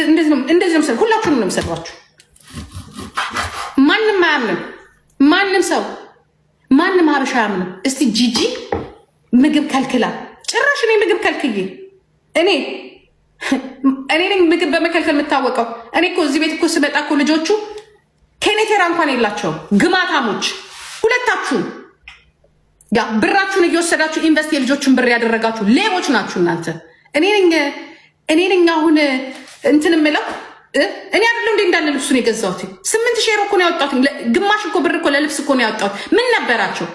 እንደዚህ ነው። ሁላችሁንም ነው የምሰድባችሁ። ማንም አያምንም። ማንም ሰው ማንም ሀበሻ አያምንም። እስቲ ጂጂ ምግብ ከልክላ ጭራሽ እኔ ምግብ ከልክዬ እኔ ነኝ ምግብ በመከልከል የምታወቀው። እኔ እኮ እዚህ ቤት እኮ ስመጣ እኮ ልጆቹ ኬኔቴራ እንኳን የላቸውም። ግማታሞች ሁለታችሁ ብራችሁን እየወሰዳችሁ ኢንቨስት የልጆችን ብር ያደረጋችሁ ሌቦች ናችሁ እናንተ። እኔ ነኝ አሁን እንትን የምለው እኔ አይደለም እንዴ እንዳለ ልብሱን የገዛሁት 8,000 ዩሮ እኮ ነው ያወጣሁት። ግማሽ እኮ ብር እኮ ለልብስ እኮ ነው ያወጣሁት። ምን ነበራችሁ?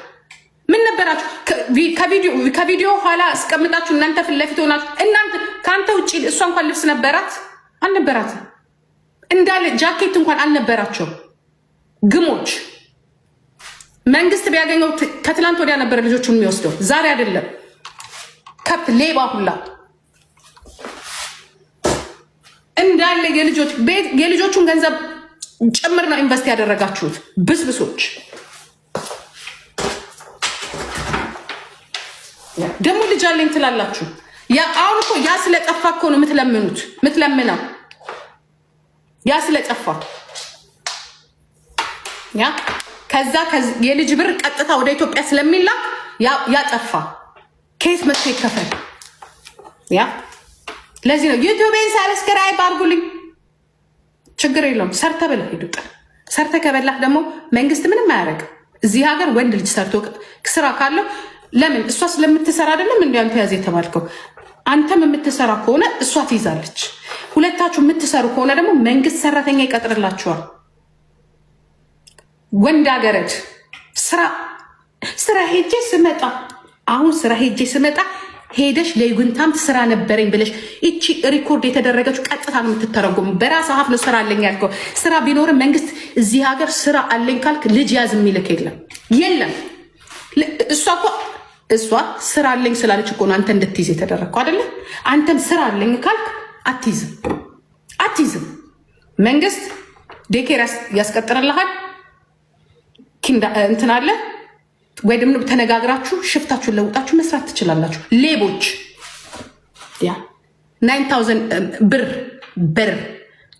ከቪዲዮ ኋላ አስቀምጣችሁ እናንተ ፊት ለፊት ሆናችሁ እናንተ ከአንተ ውጭ እሷ እንኳን ልብስ ነበራት አልነበራት? እንዳለ ጃኬት እንኳን አልነበራቸው። ግሞች መንግስት ቢያገኘው ከትላንት ወዲያ ነበር ልጆቹን የሚወስደው፣ ዛሬ አይደለም። ከብት ሌባ ሁላ እንዳለ የልጆቹን ገንዘብ ጭምር ነው ኢንቨስት ያደረጋችሁት ብስብሶች። ደግሞ ልጅ አለኝ ትላላችሁ። አሁን እኮ ያ ስለጠፋ እኮ ነው የምትለምነው። ያ ስለጠፋ ከዛ የልጅ ብር ቀጥታ ወደ ኢትዮጵያ ስለሚላክ ያጠፋ ከየት መጥቶ ይከፈል? ለዚህ ነው ዩቲዩብን ሰብስክራይብ አድርጉልኝ። ችግር የለውም። ሰርተ በላ ሂዱጥ። ሰርተ ከበላህ ደግሞ መንግስት ምንም አያደርግም። እዚህ ሀገር ወንድ ልጅ ሰርቶ ስራ ካለው ለምን እሷ ስለምትሰራ አይደለም እንዴ አንተ ያዝ የተባልከው? አንተም የምትሰራ ከሆነ እሷ ትይዛለች። ሁለታችሁ የምትሰሩ ከሆነ ደግሞ መንግስት ሰራተኛ ይቀጥርላችኋል። ወንድ አገረድ ስራ ሄጄ ስመጣ ሄደሽ ለይጉንታም ስራ ነበረኝ ብለሽ እቺ ሪኮርድ የተደረገችው ቀጥታ ነው የምትተረጎሙ። በራስ ሀፍ ነው ስራ አለኝ ያልከው። ስራ ቢኖርም መንግስት እዚህ ሀገር ስራ አለኝ ካልክ ልጅ ያዝ የሚልክ የለም። እሷ ስራ አለኝ ስላለች እኮ ነው አንተ እንድትይዝ የተደረግከው አይደለ? አንተም ስራ አለኝ ካልክ አትይዝም። መንግስት ዴኬር ያስቀጥርልሃል። እንትን አለ ወይ ደግሞ ተነጋግራችሁ ሽፍታችሁን ለውጣችሁ መስራት ትችላላችሁ። ሌቦች 9,000 ብር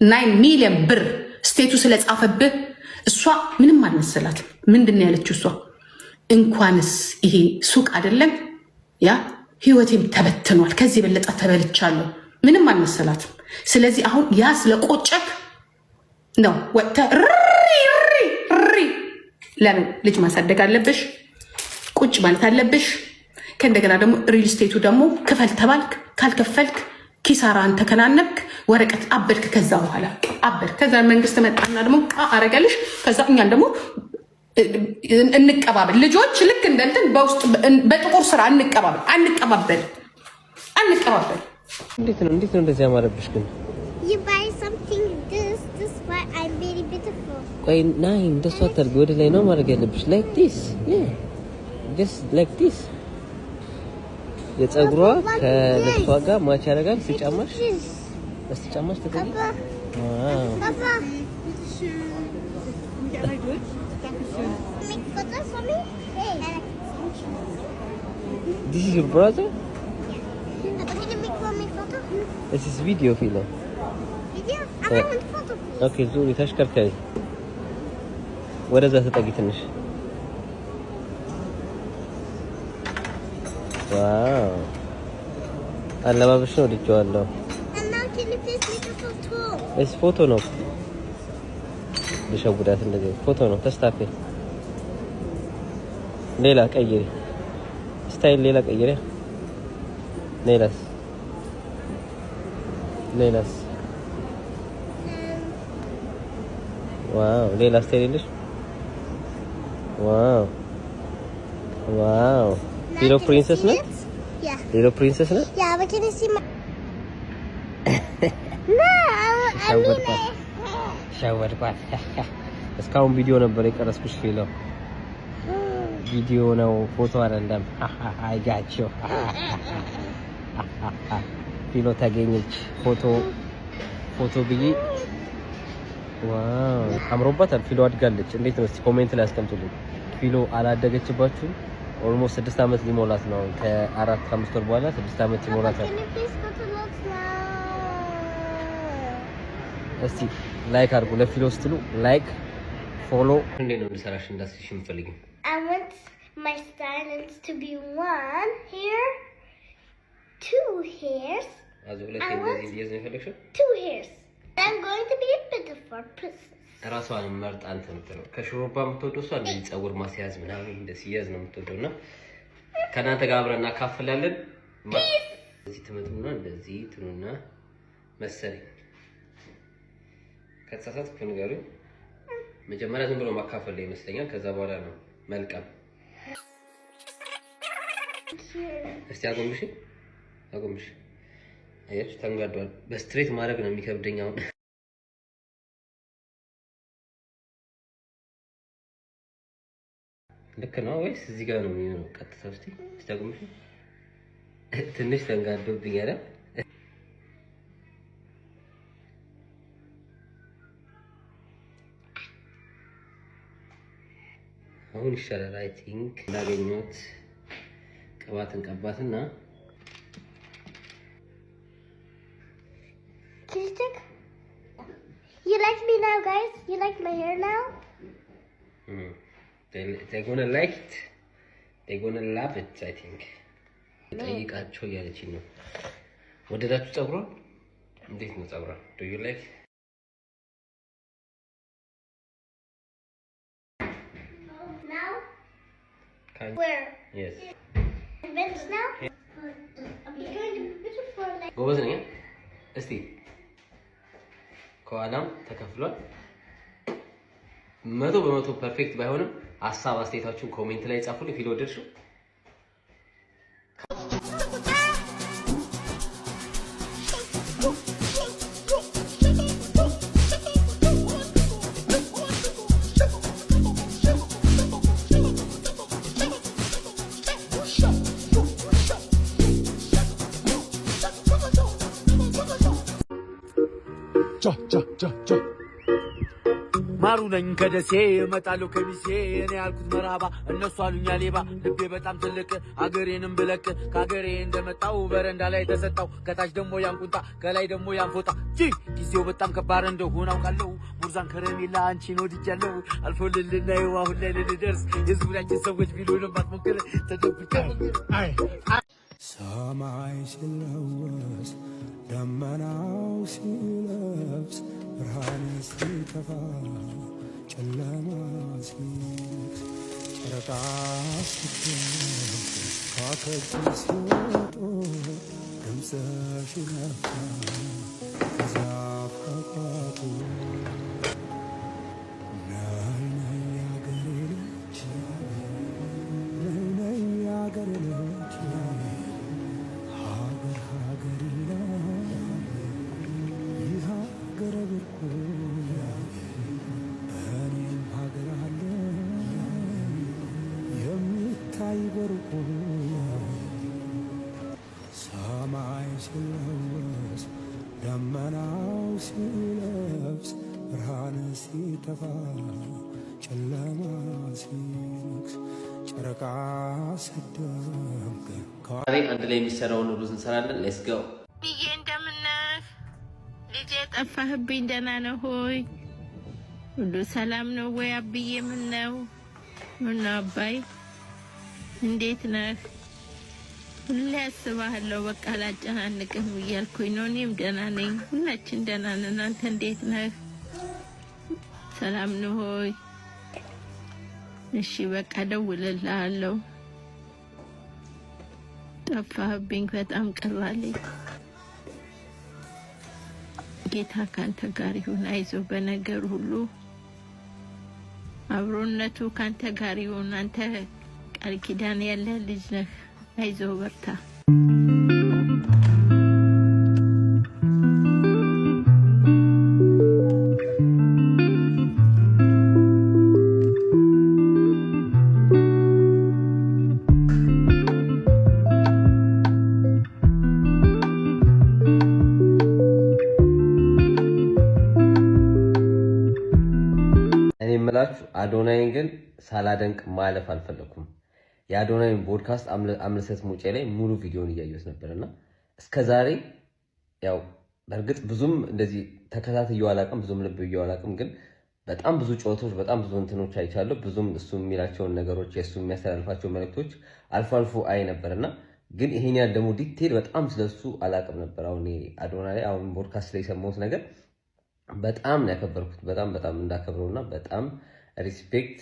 9 ሚሊዮን ብር ስቴቱ ስለጻፈብህ እሷ ምንም አልመሰላትም። ምንድን ያለችው እሷ? እንኳንስ ይሄ ሱቅ አይደለም ህይወቴም ተበትኗል፣ ከዚህ የበለጠ ተበልቻለሁ። ምንም አልመሰላትም። ስለዚህ አሁን ያ ስለቆጨክ ነው ወጥተህ ለምን ልጅ ማሳደግ አለብሽ፣ ቁጭ ማለት አለብሽ። ከእንደገና ደግሞ ሪል ስቴቱ ደግሞ ክፈል ተባልክ፣ ካልከፈልክ ኪሳራን ተከናነብክ፣ ወረቀት አበድክ። ከዛ በኋላ ከዛ መንግስት መጣና ደግሞ አረገልሽ። ከዛ እኛን ደግሞ እንቀባበል። ልጆች ልክ እንደንትን በውስጥ በጥቁር ስራ አንቀባበል። እንዴት ነው እንደዚህ ያማረብሽ ግን? ቆይ ናይ እንደሱ አታርጊ። ወደ ላይ ነው ማድረግ ያለብሽ። ላይክ ዲስ የፀጉሯ ከልብሷ ጋር ማች ያደርጋል። ሲጫማሽ ተቀቢ። This is your brother? This is video film. ኦኬ ዙሪ ተሽከርካሪ ወደዛ ተጠጊ ትንሽ። ዋው አለባበሽ ነው ወድጄዋለሁ። እስ ፎቶ ነው ልሸውዳት። እንደዚህ ፎቶ ነው። ተስታፊ ሌላ ቀይሪ ስታይል ሌላ ቀይሪ። ሌላስ ዋው ሌላ ስታይል ልሽ ዋው ሊሎ ፕሪንሰስ ነው። ሊሎ ፕሪንሰስ ነው። Yeah, but can you see my ሻወርኳት። እስካሁን ቪዲዮ ነበር የቀረስኩሽ። ቪዲዮ ነው ፎቶ አይደለም። አይጋቸው ፊሎ ታገኘች። ፎቶ ብዬ ዋው አምሮባታል። ፊሎ አድጋለች። እንዴት ነው? እስቲ ኮሜንት ላይ አስቀምጡልኝ። ፊሎ አላደገችባችሁም? ኦልሞስት 6 ዓመት ሊሞላት ነው። ከ4-5 ወር በኋላ 6 ዓመት ይሞላታል። እስቲ ላይክ አድርጉ። ለፊሎ ስትሉ ላይክ ፎሎ። እንዴት ነው ልሰራሽ እንዳስሽ የምፈልጊው? I want my silence to be one hair, two hairs. አዙ ሁለት እንደዚህ ነው የፈለግሽው? Two hairs. I'm going to be a beautiful princess. ራሷን መርጣ አንተ የምትለው ከሹሩባ የምትወደው እሷ እንደዚህ ፀጉር ማስያዝ ምናምን እንደዚህ ሲያዝ ነው የምትወደውና ከናንተ ጋር አብረን እናካፍላለን። እዚህ ትመጡና እንደዚህ ትኑና መሰለኝ ከተሳሳትኩ ንገሩኝ። መጀመሪያ ዝም ብሎ ማካፈል ላይ ይመስለኛል። ከዛ በኋላ ነው መልቀም። እስቲ አጎንብሽ አጎንብሽ። አያችሁ ተንጋዷል። በስትሬት ማድረግ ነው የሚከብደኝ አሁን። ልክ ነው ወይስ እዚህ ጋር ነው የሚሆነው? ቀጥታ እስቲ አጎንብሽ። ትንሽ ተንጋዶብኝ አይደል? አሁን ይሻላል። አይ ቲንክ እንዳገኘሁት ቅባትን ቀባትና You like me now, guys? You like my hair now? They're gonna like it. They're gonna love it, I think. ጠይቃቸው እያለችኝ ነው። ወደዳችሁ ፀጉሯ? እንዴት ነው ፀጉሯ? Do you like? Now? Where? Yes. Vince now? I'm trying to be beautiful like... ጎበዝ ነኝ። እስቲ ከኋላም ተከፍሏል። 100% ፐርፌክት ባይሆንም ሀሳብ አስተያየታችሁን ኮሜንት ላይ ጻፉልኝ። ፊል ወደድሽው? ማሩ ነኝ ከደሴ እመጣለሁ ከሚሴ እኔ ያልኩት መራባ እነሱ አሉኛ ሌባ ልቤ በጣም ትልቅ አገሬንም ብለቅ ከአገሬ እንደመጣው በረንዳ ላይ ተሰጣው ከታች ደግሞ ያንቁንጣ ከላይ ደግሞ ያንፎጣ ጊዜው በጣም ከባድ እንደሆነ አውቃለሁ ሙርዛን ከረሜላ አንቺን ወድጃለሁ አልፎልልናየው አሁን ላይ ልንደርስ የዙሪያችን ሰዎች ቢሉንም ባትሞክር ተደብቻ ሰማይ ሲለወስ ደመናው ሲለብስ ብርሃን ሲጠፋ ጨለማ ሲነግስ ጨረቃ ስትደምቅ ከዋክብት ሲወጡ ድምፅሽ ይነፋ ከዛፍ ከቋጡ ነይ ነይ ያገሬ ልጅ ነይ ነይ ያገሬ ልጅ ሀገር ይህ ሀገር ብርኩ እኔም ሀገር አለ የሚታይ በርቁ ሰማይ ሲለወስ ደመናው ሲለብስ ብርሃን ሲጠፋ ጨለማ ሲነግስ ጨረቃ ሲደምቅ አንድ ላይ የሚሰራውን ሩዝ እንሰራለን። ሌትስ ጎ። ብዬ እንደምን ነህ ልጄ? ጠፋህብኝ። ደህና ነህ ሆይ? ሁሉ ሰላም ነው ወይ? አብዬ ምን ነው? ምን አባይ እንዴት ነህ? ሁሌ አስብሃለሁ። በቃ ላጨናንቅህ እያልኩኝ ነው። እኔም ደህና ነኝ። ሁላችን ደህና ነን። አንተ እንዴት ነህ? ሰላም ነው ሆይ? እሺ በቃ ደውልልሃለሁ። ጠፋህብኝ። በጣም ቀራለኝ። ጌታ ካንተ ጋር ይሁን። አይዞህ በነገር ሁሉ አብሮነቱ ካንተ ጋር ይሁን። አንተ ቃል ኪዳን ያለ ልጅ ነህ። አይዞህ በርታ። አዶናይን ግን ሳላደንቅ ማለፍ አልፈለኩም። የአዶናይን ፖድካስት አምለሰት ሙጬ ላይ ሙሉ ቪዲዮን እያየሁት ነበርና እስከዛሬ ያው በእርግጥ ብዙም እንደዚህ ተከታትዬው አላውቅም፣ ብዙም ልብ ብዬው አላውቅም። ግን በጣም ብዙ ጨዋታዎች፣ በጣም ብዙ እንትኖች አይቻለሁ። ብዙም እሱ የሚላቸውን ነገሮች፣ የእሱ የሚያስተላልፋቸው መልእክቶች አልፎ አልፎ አይ ነበርና ግን ይሄን ያህል ደግሞ ዲቴል በጣም ስለሱ አላውቅም ነበር። አሁን አዶናይ አሁን ፖድካስት ላይ የሰማሁት ነገር በጣም ነው ያከበርኩት። በጣም እንዳከብረውና በጣም ሪስፔክት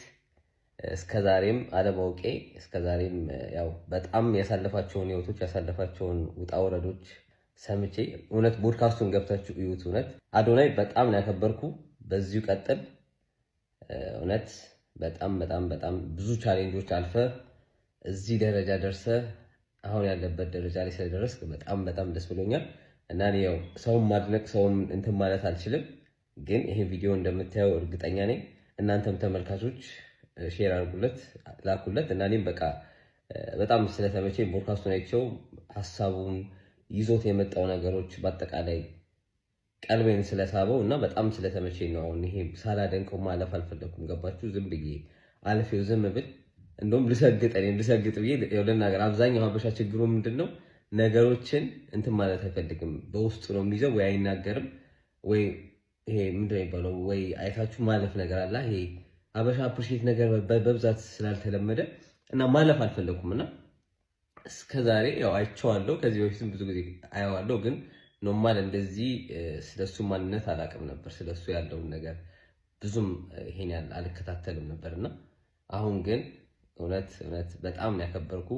እስከዛሬም አለማውቄ እስከዛሬም ያው በጣም ያሳለፋቸውን ህይወቶች ያሳለፋቸውን ውጣ ወረዶች ሰምቼ እውነት ፖድካስቱን ገብታችሁ እዩት። እውነት አዶናይ በጣም ነው ያከበርኩ። በዚሁ ቀጥል። እውነት በጣም ብዙ ቻሌንጆች አልፈ እዚህ ደረጃ ደርሰ አሁን ያለበት ደረጃ ላይ ስለደረስክ በጣም ደስ ብሎኛል። እና እኔ ያው ሰውን ማድነቅ ሰውን እንትን ማለት አልችልም፣ ግን ይሄ ቪዲዮ እንደምታየው እርግጠኛ ነኝ እናንተም ተመልካቾች ሼር አድርጉለት፣ ላኩለት። እና እኔም በቃ በጣም ስለተመቸኝ ፖድካስቱን አይቼው ሀሳቡን ይዞት የመጣው ነገሮች በአጠቃላይ ቀልቤን ስለሳበው እና በጣም ስለተመቸኝ ነው። አሁን ይሄ ሳላደንቀው ማለፍ አልፈለኩም። ገባችሁ? ዝም ብዬ አልፌው ዝም ብል እንደውም ልሰግጥ ብዬ ልናገር። አብዛኛው ሀበሻ ችግሩ ምንድነው? ነገሮችን እንትን ማለት አይፈልግም። በውስጡ ነው የሚይዘው፣ ወይ አይናገርም፣ ወይ ይሄ ምንድነው የሚባለው፣ ወይ አይታችሁ ማለፍ ነገር አለ። ይሄ ሀበሻ አፕሪሼት ነገር በብዛት ስላልተለመደ እና ማለፍ አልፈለኩም እና እስከዛሬ ያው አይቼዋለሁ። ከዚህ በፊትም ብዙ ጊዜ አየዋለሁ፣ ግን ኖርማል እንደዚህ ስለሱ ማንነት አላውቅም ነበር። ስለሱ ያለውን ነገር ብዙም ይሄን ያህል አልከታተልም ነበርና አሁን ግን እውነት በጣም ያከበርኩ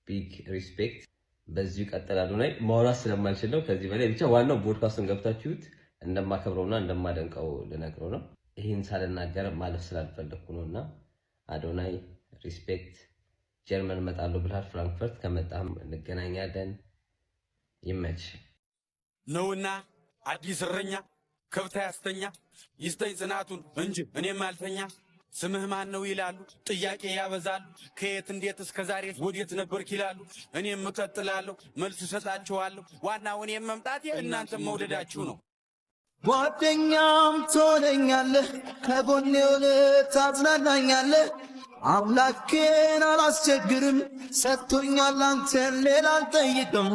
ቢግ ሪስፔክት። በዚሁ ቀጥል። አዶናይ ማውራት ስለማልችል ነው ከዚህ በላይ ብቻ ዋናው ፖድካስቱን ገብታችሁት እንደማከብረውና እንደማደንቀው ልነግረው ነው። ይህን ሳልናገር ማለፍ ስላልፈለኩ ነውና አዶናይ ሪስፔክት። ጀርመን እመጣለሁ ብለሃል፣ ፍራንክፈርት ከመጣም እንገናኛለን። ይመች ነውና አዲስ እረኛ ከብታ ያስተኛ ይስጠኝ ጽናቱን እንጂ እኔም አልተኛ። ስምህ ማን ነው ይላሉ፣ ጥያቄ ያበዛሉ። ከየት እንዴት እስከ ዛሬ ወዴት ነበርክ ይላሉ። እኔም እቀጥላለሁ መልስ እሰጣችኋለሁ። ዋናው እኔም መምጣቴ እናንተም መውደዳችሁ ነው። ጓደኛም ትሆነኛለህ፣ ከጎኔ ሆነህ ታጽናናኛለህ። አምላኬን አላስቸግርም፣ ሰጥቶኛል አንተን ሌላ አልጠይቅም።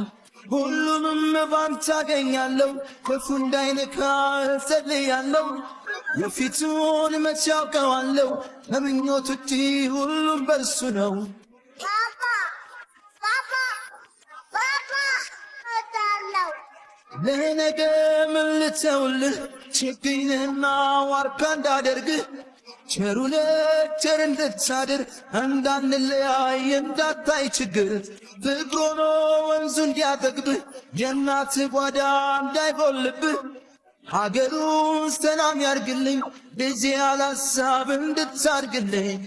ሁሉንም ባንተ አገኛለሁ፣ ክፉ እንዳይነካ እጸልያለሁ። የፊቱን መቼ ያውቀዋለሁ፣ ከምኞት ውጪ ሁሉም በእርሱ ነው። ለነገ ምን ልተውልህ፣ ችግኝህና ዋርካ እንዳደርግህ። ቸሩ ለቸር እንድታድር እንዳንለያይ እንዳታይ ችግር። ፍቅር ሆኖ ወንዙ እንዲያጠግብህ የእናትህ ጓዳ እንዳይጎልብህ። ሀገሩን ሰላም ያርግልኝ ልጄ ያላሳብ እንድታርግልኝ።